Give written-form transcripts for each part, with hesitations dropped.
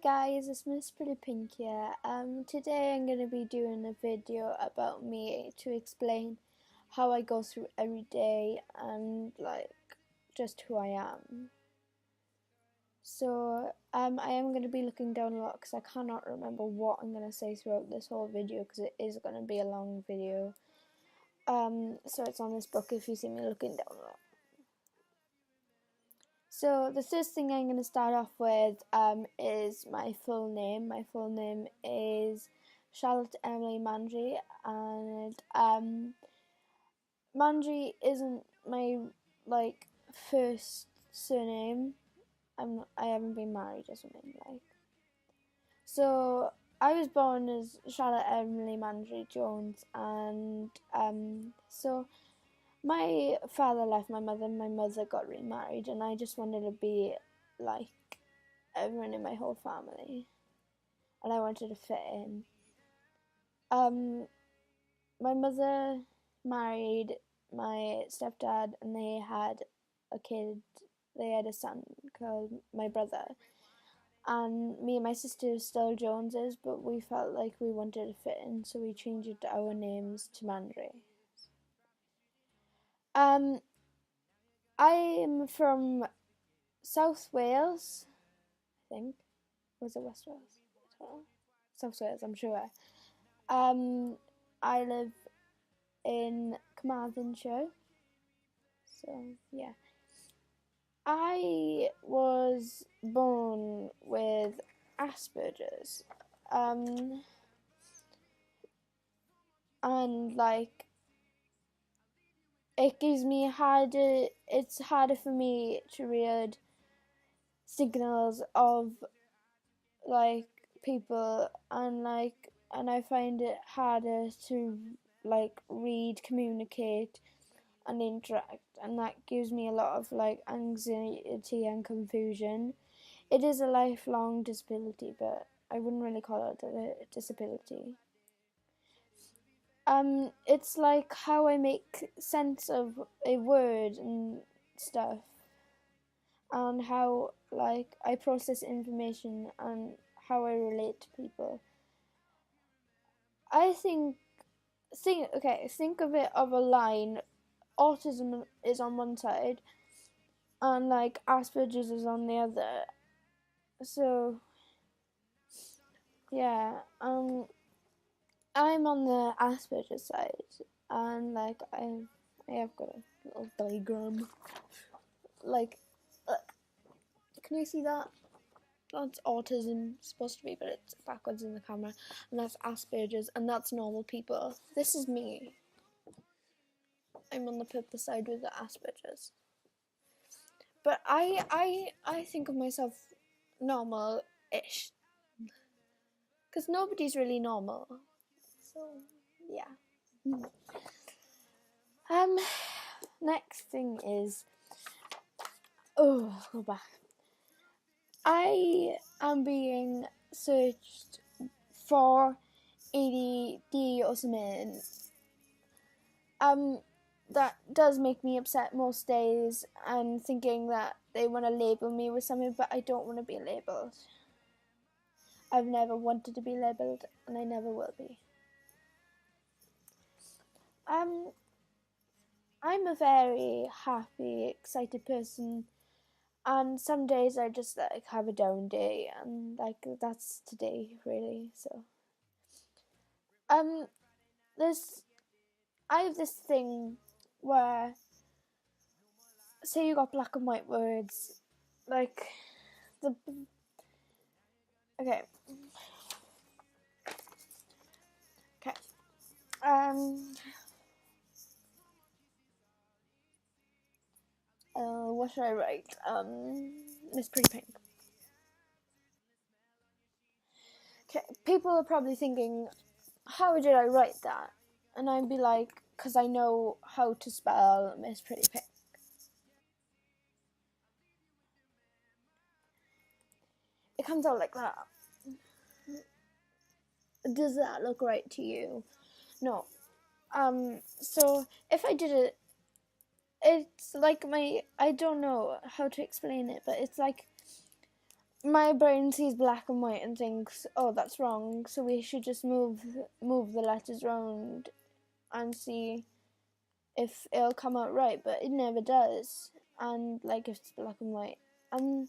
guys, it's Miss Pretty Pink here. Today I'm going to be doing a video about me to explain how I go through every day and just who I am. So I am going to be looking down a lot because I cannot remember what I'm going to say throughout this whole video because it is going to be a long video. So it's on this book if you see me looking down a lot. So the first thing I'm going to start off with is my full name. My full name is Charlotte Emily Mandry, and Mandry isn't my first surname. I haven't been married or something like. So I was born as Charlotte Emily Mandry Jones, and so. My father left my mother got remarried, and I just wanted to be like everyone in my whole family, and I wanted to fit in. My mother married my stepdad, and they had a kid. They had a son called my brother, and me and my sister are still Joneses, but we felt like we wanted to fit in, so we changed our names to Mandry. I'm from South Wales, I think. Was it West Wales? South Wales, I'm sure. I live in Carmarthenshire. So, yeah. I was born with Asperger's. And it gives me it's harder for me to read signals of people, and I find it harder to read, communicate and interact, and that gives me a lot of anxiety and confusion. It is a lifelong disability, but I wouldn't really call it a disability. It's like how I make sense of a word and stuff, and how I process information and how I relate to people. I think of it of a line. Autism is on one side, and Asperger's is on the other. So yeah, I'm on the Asperger's side, and I have got a little diagram. Can you see that? That's autism, supposed to be, but it's backwards in the camera. And that's Asperger's, and that's normal people. This is me. I'm on the purple side with the Asperger's. But I think of myself normal-ish. Because nobody's really normal. So, yeah. Next thing is... Oh, go back. I am being searched for ADD or something. That does make me upset most days, and thinking that they want to label me with something, but I don't want to be labelled. I've never wanted to be labelled, and I never will be. I'm a very happy, excited person, and some days I just have a down day, and that's today really. So I have this thing where, say you got black and white words, okay. What should I write? Miss Pretty Pink. Okay, people are probably thinking, how did I write that? And I'd be like, because I know how to spell Miss Pretty Pink. It comes out like that. Does that look right to you? No. So if I did it, it's like I don't know how to explain it, but it's like my brain sees black and white and thinks, oh, that's wrong, so we should just move the letters around and see if it'll come out right, but it never does. And like, if it's black and white, and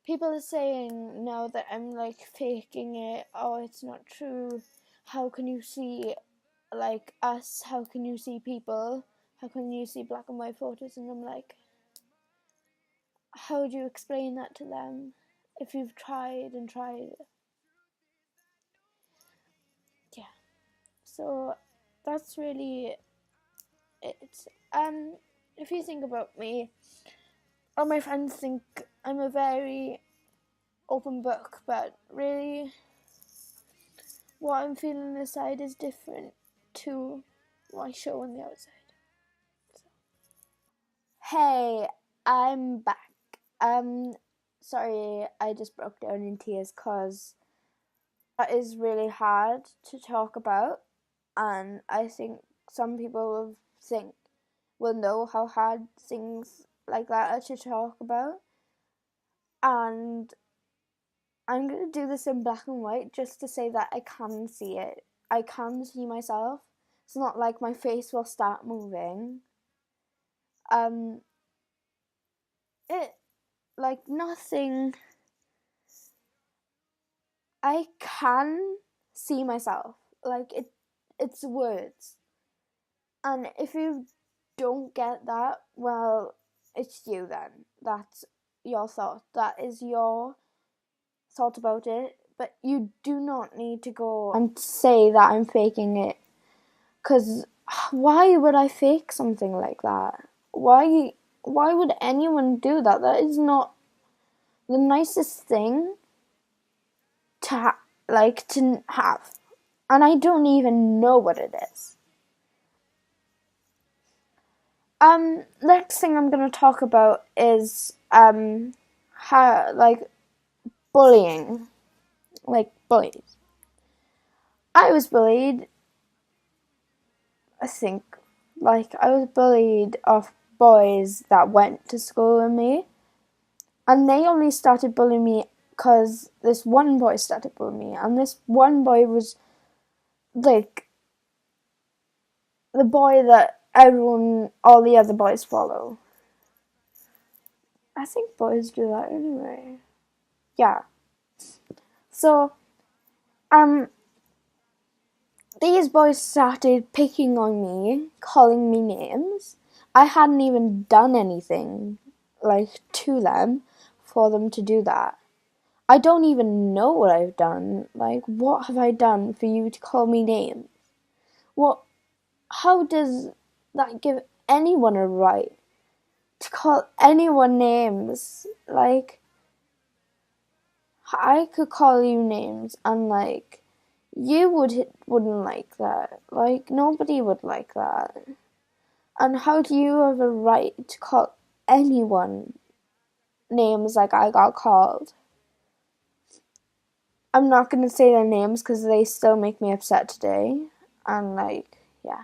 people are saying now that I'm like faking it. Oh, it's not true. How can you see like us? How can you see people? How can you see black and white photos? And I'm like, how do you explain that to them if you've tried and tried? Yeah. So that's really it. If you think about me, all my friends think I'm a very open book, but really, what I'm feeling inside is different to what I show on the outside. So. Hey, I'm back. Sorry, I just broke down in tears because that is really hard to talk about, and I think some people will know how hard things like that are to talk about, and I'm going to do this in black and white just to say that I can see it. I can see myself. It's not like my face will start moving. It, like, nothing. I can see myself. Like, it's words. And if you don't get that, well, it's you then. That's your thought. That is your thought about it. But you do not need to go and say that I'm faking it. Because why would I fake something like that? Why would anyone do that? That is not the nicest thing to have. And I don't even know what it is. Next thing I'm going to talk about is how, like, bullying, like bullies. I was bullied. I think, like, I was bullied of boys that went to school with me, and they only started bullying me because this one boy started bullying me, and this one boy was like the boy that all the other boys follow. I think boys do that anyway. Yeah. So, these boys started picking on me, calling me names. I hadn't even done anything, like, to them for them to do that. I don't even know what I've done. Like, what have I done for you to call me names? How does that give anyone a right to call anyone names? Like, I could call you names and, like, you wouldn't like that. Like, nobody would like that. And how do you have a right to call anyone names like I got called? I'm not going to say their names because they still make me upset today. And, like, yeah.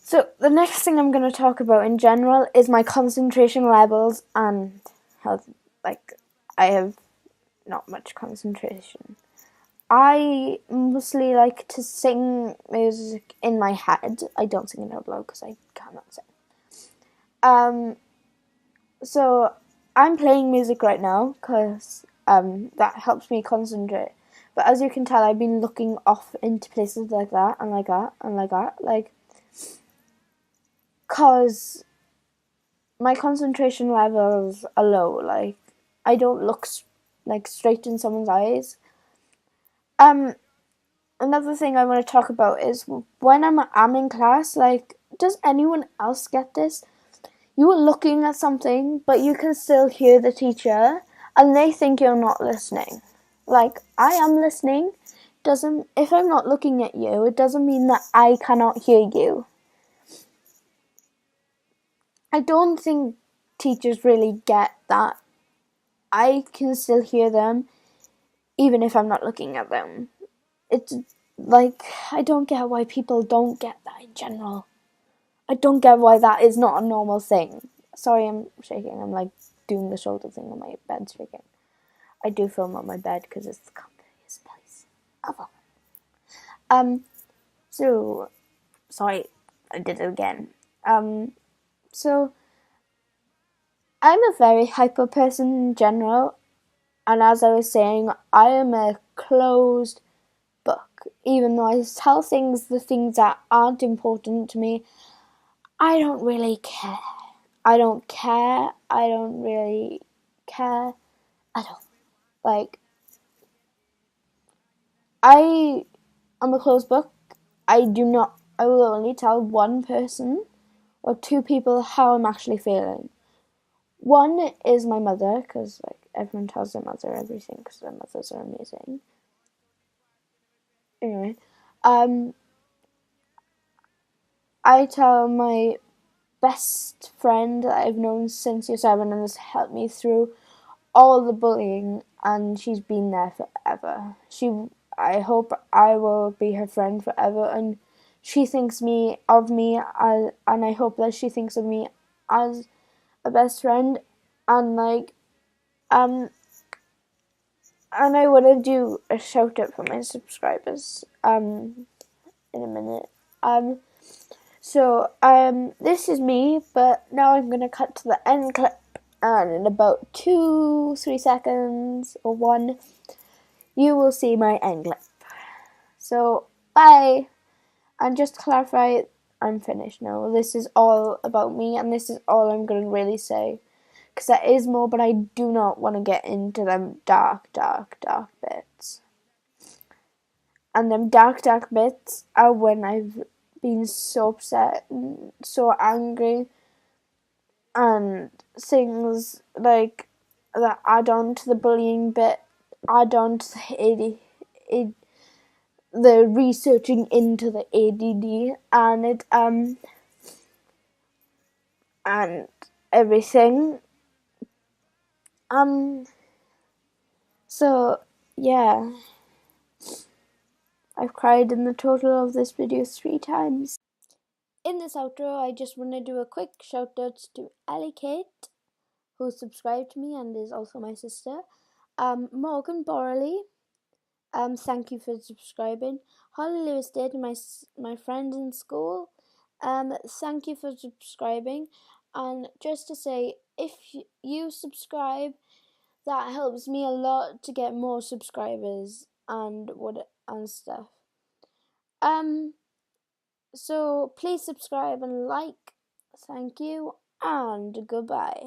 So, the next thing I'm going to talk about in general is my concentration levels and how, like, I have not much concentration. I mostly like to sing music in my head. I don't sing it out loud because I cannot sing. So I'm playing music right now because that helps me concentrate. But as you can tell, I've been looking off into places like that and like that and like that, like, cause my concentration levels are low. Like, I don't look like straight in someone's eyes. Another thing I want to talk about is when I'm in class, like, does anyone else get this? You are looking at something, but you can still hear the teacher, and they think you're not listening. Like, I am listening. If I'm not looking at you, it doesn't mean that I cannot hear you. I don't think teachers really get that. I can still hear them, even if I'm not looking at them. It's like, I don't get why people don't get that in general. I don't get why that is not a normal thing. Sorry, I'm shaking. I'm like doing the shoulder thing on my bed speaking. I do film on my bed because it's the comfiest place ever. So sorry, I did it again. So I'm a very hyper person in general, and as I was saying, I am a closed book. Even though I tell the things that aren't important to me, I don't really care. I don't care. I don't really care at all. Like, I am a closed book. I will only tell one person or two people how I'm actually feeling. One is my mother, because like everyone tells their mother everything because their mothers are amazing. Anyway, I tell my best friend that I've known since year 7 and has helped me through all the bullying, and she's been there forever. I hope I will be her friend forever, and she thinks of me as, and I hope that she thinks of me as a best friend, and and I want to do a shout out for my subscribers in a minute. So this is me, but now I'm gonna cut to the end clip, and in about 2-3 seconds or 1, you will see my end clip. So bye. And just to clarify, I'm finished now. This is all about me, and this is all I'm gonna really say, because there is more, but I do not want to get into them dark bits. And them dark bits are when I've been so upset and so angry, and things like that add on to the bullying bit, add on to the researching into the ADD, and everything. So yeah, I've cried in the total of this video 3 times. In this outro, I just want to do a quick shout out to Ellie Kate, who subscribed to me and is also my sister. Morgan Borley, thank you for subscribing. Holly Lewis did, my friend in school, thank you for subscribing. And just to say, if you subscribe, that helps me a lot to get more subscribers and stuff. So please subscribe and like. Thank you, and goodbye.